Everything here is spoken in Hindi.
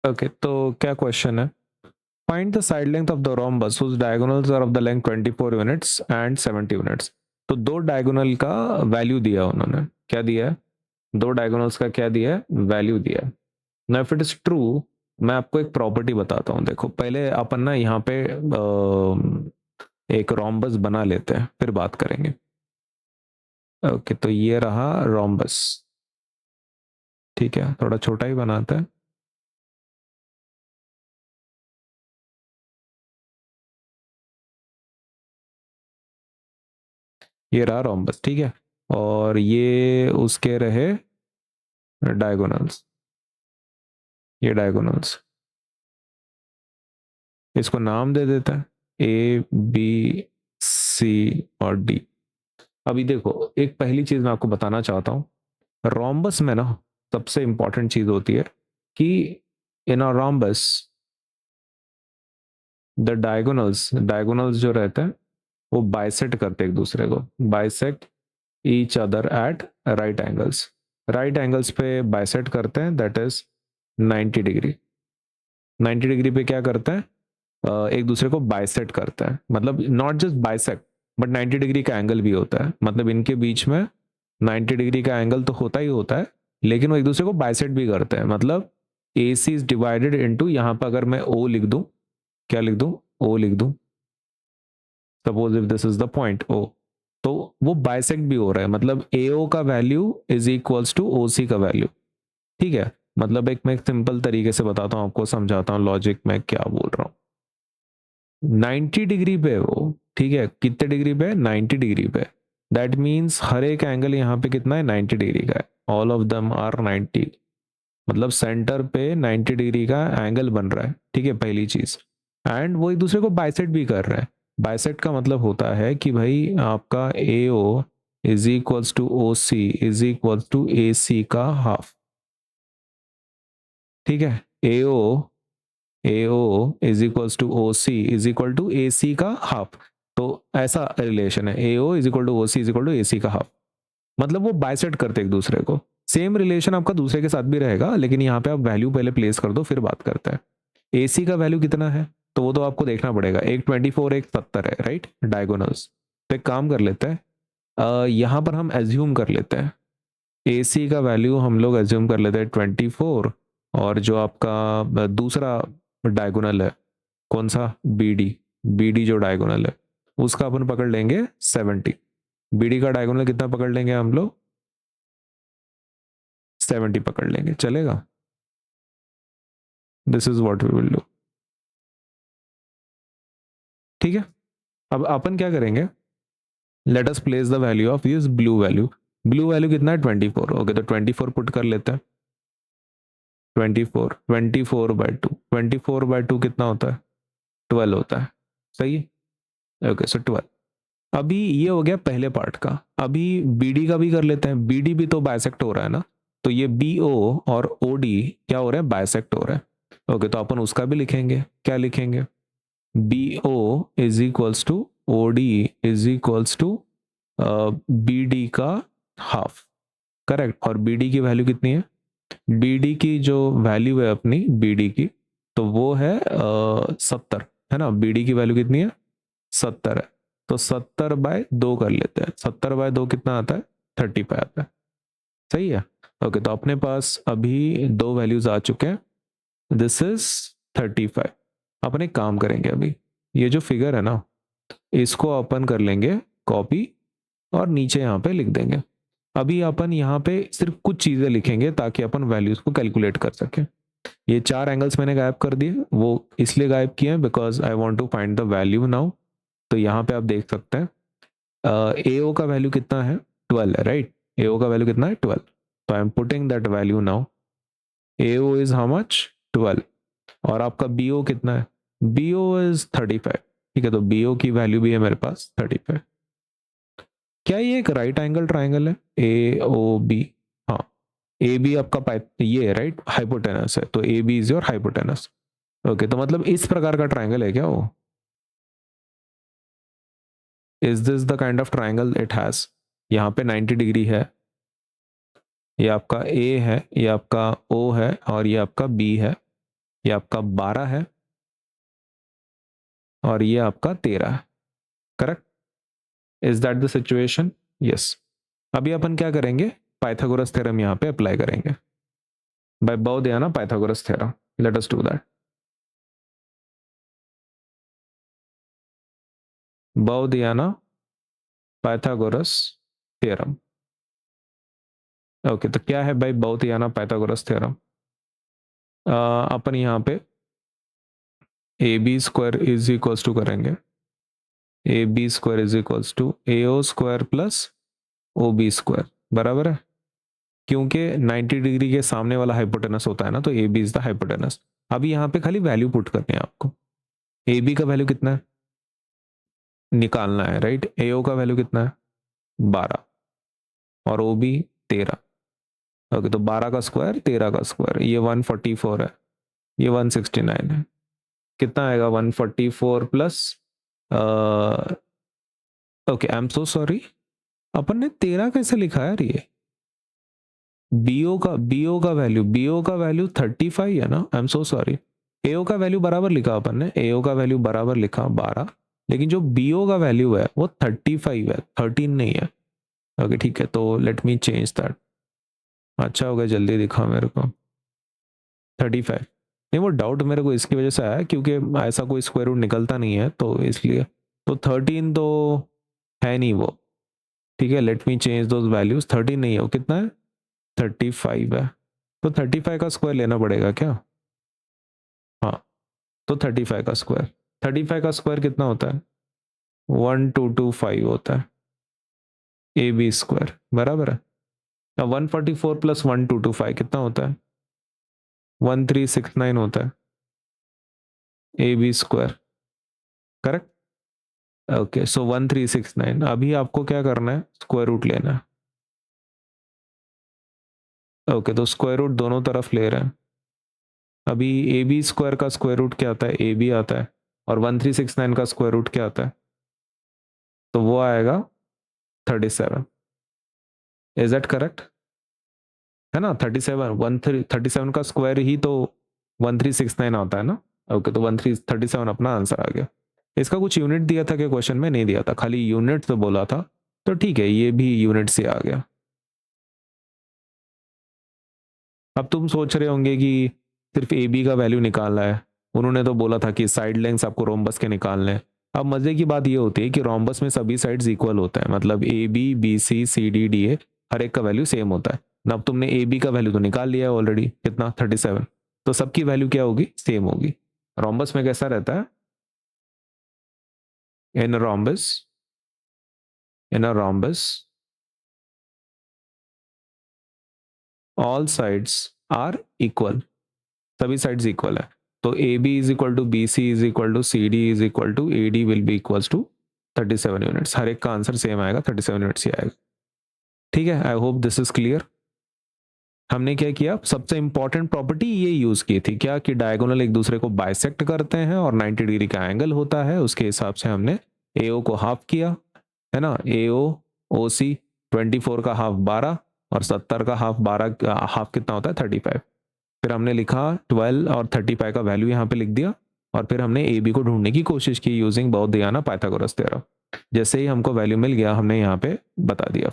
ओके, तो क्या क्वेश्चन है? Find the side length of the rhombus whose diagonals are of the length 24 units and 70 units. तो दो डायगोनल का वैल्यू दिया उन्होंने, क्या दिया है? दो डायगोनल्स का क्या दिया है? वैल्यू दिया है। Now if it is true, मैं आपको एक प्रॉपर्टी बताता हूँ। देखो, पहले अपन ना यहाँ पे एक रोम्बस बना लेते हैं, फिर बात करेंगे। ओके, तो ये रहा रोम्बस। ठीक है, थोड़ा छोटा ही बनाते हैं। ये रहा रोम्बस, ठीक है। और ये उसके रहे डायगोनल्स, ये डायगोनल्स। इसको नाम दे देता है ए बी सी और डी। अभी देखो, एक पहली चीज मैं आपको बताना चाहता हूँ। रोम्बस में ना सबसे इंपॉर्टेंट चीज होती है कि in a rhombus the diagonals, diagonals जो रहते हैं वो बाइसेक्ट करते हैं एक दूसरे को, bisect each other at right angles. Right angles पे बाइसेक्ट करते हैं, दैट इज 90 डिग्री। 90 डिग्री पे क्या करते हैं? एक दूसरे को बाइसेक्ट करता है, मतलब not just bisect but 90 degree का एंगल भी होता है। मतलब इनके बीच में 90 डिग्री का एंगल तो होता ही होता है, लेकिन वो एक दूसरे को बाइसेक्ट भी करते हैं। मतलब ए सी इज डिवाइडेड इनटू, यहाँ पर अगर मैं ओ लिख दूं, क्या लिख दूं? ओ लिख दूं। Suppose if this is the point O, तो वो बाइसेक्ट भी हो रहा है, मतलब ए ओ का value is equals to O C का वैल्यू। ठीक है, मतलब एक मैं सिंपल तरीके से बताता हूँ आपको, समझाता हूँ लॉजिक में क्या बोल रहा हूँ। 90 डिग्री पे वो, ठीक है, कितने डिग्री पे? 90 डिग्री पे। दैट मीन्स हर एक एंगल यहाँ पे कितना है? 90 डिग्री का है। All of them are 90। मतलब सेंटर पे 90 डिग्री का एंगल बन रहा है, ठीक है, पहली चीज। एंड वो एक दूसरे को बाइसेक्ट भी कर रहे हैं। बाइसेक्ट का मतलब होता है कि भाई आपका A O is equals to O C is equals to A C का हाफ। ठीक है, A O is equals to O C is equal to A C का हाफ। तो ऐसा रिलेशन है, A O is equal to O C is equal to A C का हाफ। मतलब वो बाइसेक्ट करते एक दूसरे को। सेम रिलेशन आपका दूसरे के साथ भी रहेगा, लेकिन यहाँ पे आप वैल्यू पहले प्लेस कर दो, फिर बात करते हैं। ए सी का वैल्यू कितना है तो वो तो आपको देखना पड़ेगा। एक 24, एक 70 है, राइट, डायगोनल्स। तो एक काम कर लेते हैं, यहाँ पर हम एज्यूम कर लेते हैं ए सी का वैल्यू हम लोग एज्यूम कर लेते हैं 24। और जो आपका दूसरा डायगोनल है, कौन सा? B D. बी डी जो डायगोनल है उसका अपन पकड़ लेंगे 70। बी डी का डायगोनल कितना पकड़ लेंगे हम लोग? 70 पकड़ लेंगे, चलेगा? This is what we will do. ठीक है, अब अपन क्या करेंगे? Let us place the value of this blue value. Blue value कितना है? 24। ओके, तो 24 पुट कर लेते हैं। 24, 24/2, 24/2 कितना होता है? 12 होता है। सही है, ओके, सो 12। अभी ये हो गया पहले पार्ट का। अभी बीडी का भी कर लेते हैं। बीडी भी तो बाइसेक्ट हो रहा है ना, तो ये बी ओ और ओ डी क्या हो रहा है? बाइसेक्ट हो रहा है। ओके, तो अपन उसका भी लिखेंगे। क्या लिखेंगे? B O is equals to O D is equals to B D का हाफ। करेक्ट। और बी डी की वैल्यू कितनी है? बी डी की जो वैल्यू है अपनी बी डी की, तो वो है 70, है ना? बी डी की वैल्यू कितनी है? 70 है। तो 70/2 कर लेते हैं। 70/2 कितना आता है? 35 आता है। सही है, ओके। तो अपने पास अभी दो वैल्यूज आ चुके हैं, दिस इज 35। अपन एक काम करेंगे, अभी ये जो फिगर है ना, इसको अपन कर लेंगे कॉपी और नीचे यहाँ पे लिख देंगे। अभी अपन यहाँ पे सिर्फ कुछ चीजें लिखेंगे ताकि अपन वैल्यूज को कैलकुलेट कर सकें। ये चार एंगल्स मैंने गायब कर दिए, वो इसलिए गायब किए हैं because I want to find the value now. तो यहाँ पे आप देख सकते हैं ए ओ का वैल्यू कितना है? 12 है, राइट। ए ओ का वैल्यू कितना है? 12। तो I am putting that value now. A O is how much? 12। और आपका बी ओ कितना है? B O is 35। ठीक है, तो बी ओ की वैल्यू भी है मेरे पास 35। क्या ये एक राइट एंगल ट्राइंगल है? A O B. हाँ, ए बी आपका पाइप ये है, राइट, हाइपोटेनस है, तो A B is your hypotenuse. Okay, तो मतलब इस प्रकार का ट्राइंगल है क्या वो? Is this the kind of triangle it has? यहाँ पे 90 डिग्री है, ये आपका ए है, ये आपका ओ है और ये आपका बी है। ये आपका 12 है और ये आपका 13 है, correct? Is that the situation? Yes. अभी अपन क्या करेंगे, पाइथागोरस थ्योरम यहाँ पे अप्लाई करेंगे बाय बाउडियाना Pythagoras theorem. Let us do that. बाउडियाना पाइथागोरस थ्योरम। ओके, तो क्या है भाई बाउडियाना पाइथागोरस थ्योरम? अपन यहाँ पे A B square is equals to करेंगे, A B square is equals to A O square plus O B square, बराबर है? क्योंकि 90 डिग्री के सामने वाला हाइपोटेनस होता है ना, तो A B is the hypotenuse. अभी यहाँ पे खाली वैल्यू पुट करनी है आपको। ए बी का वैल्यू कितना है निकालना है, राइट? ए ओ का वैल्यू कितना है 12 और ओ बी 13। ओके, तो 12 का स्क्वायर 13 का स्क्वायर, ये 144 है, ये 169 है। कितना आएगा 144 plus, okay I am so sorry, अपन ने 13 कैसे लिखा है यार? ये बीओ का वैल्यू 35 है ना? आई एम सो सॉरी। एओ का वैल्यू बराबर लिखा अपन ने, एओ का वैल्यू बराबर लिखा 12, लेकिन जो बीओ का वैल्यू है वो 35 है, 13 नहीं है। ओके ठीक है, तो लेट मी चेंज दैट। अच्छा हो गया जल्दी दिखा मेरे को, 35। नहीं, वो डाउट मेरे को इसकी वजह से आया क्योंकि ऐसा कोई स्क्वायर रूट निकलता नहीं है, तो इसलिए। तो 13 तो है नहीं वो, ठीक है। Let me change those values. 13 नहीं है वो, कितना है 35 है, तो 35 का स्क्वायर लेना पड़ेगा क्या? हाँ, तो 35 का स्क्वायर, 35 का स्क्वायर कितना होता है 1225 होता है, ए बी स्क्वायर, बराबर है। अब 144 प्लस 1225 कितना होता है 1369 होता है, A B square, correct? Okay, so 1369। अभी आपको क्या करना है, स्क्वायर रूट लेना है। ओके, तो स्क्वायर रूट दोनों तरफ ले रहे हैं। अभी ए बी स्क्वायर का स्क्वायर रूट क्या आता है, ए बी आता है, और 1369 का स्क्वायर रूट क्या आता है, तो वो आएगा 37। Is that correct? है ना, 37 का स्क्वायर ही तो 1369 आता है ना। ओके, तो 1337 अपना आंसर आ गया। इसका कुछ यूनिट दिया था क्या क्वेश्चन में? नहीं दिया था, खाली यूनिट तो बोला था, तो ठीक है, ये भी यूनिट से आ गया। अब तुम सोच रहे होंगे कि सिर्फ ए बी का वैल्यू निकालना है, उन्होंने तो बोला था कि साइड लेंथ्स आपको रोम्बस के निकालने हैं। अब मजे की बात ये होती है कि रोम्बस में सभी साइड्स इक्वल होते हैं, मतलब A B B C C D D A हर एक का वैल्यू सेम होता है ना। अब तुमने ए बी का वैल्यू तो निकाल लिया है ऑलरेडी, कितना 37, तो सबकी वैल्यू क्या होगी, सेम होगी। रोम्बस में कैसा रहता है, in rhombus, in a rhombus all sides are equal, सभी साइड्स इक्वल है। तो A B is equal to B C is equal to C D is equal to A D will be equals to 37 units. हर एक का आंसर सेम आएगा, 37 यूनिट्स ही आएगा। ठीक है, I hope this is clear. हमने क्या किया, सबसे इंपॉर्टेंट प्रॉपर्टी ये यूज की थी क्या, कि डायगोनल एक दूसरे को बाइसेक्ट करते हैं और 90 डिग्री का एंगल होता है, उसके हिसाब से हमने एओ को हाफ किया, है ना। एओ ओ सी 24 का हाफ 12 और 70 का हाफ 12, हाफ कितना होता है 35। फिर हमने लिखा 12 और 35 का वैल्यू यहाँ पे लिख दिया, और फिर हमने ए बी को ढूंढने की कोशिश की यूजिंग बाउडियाना पाइथागोरस थ्योरम। जैसे ही हमको वैल्यू मिल गया हमने यहाँ पे बता दिया।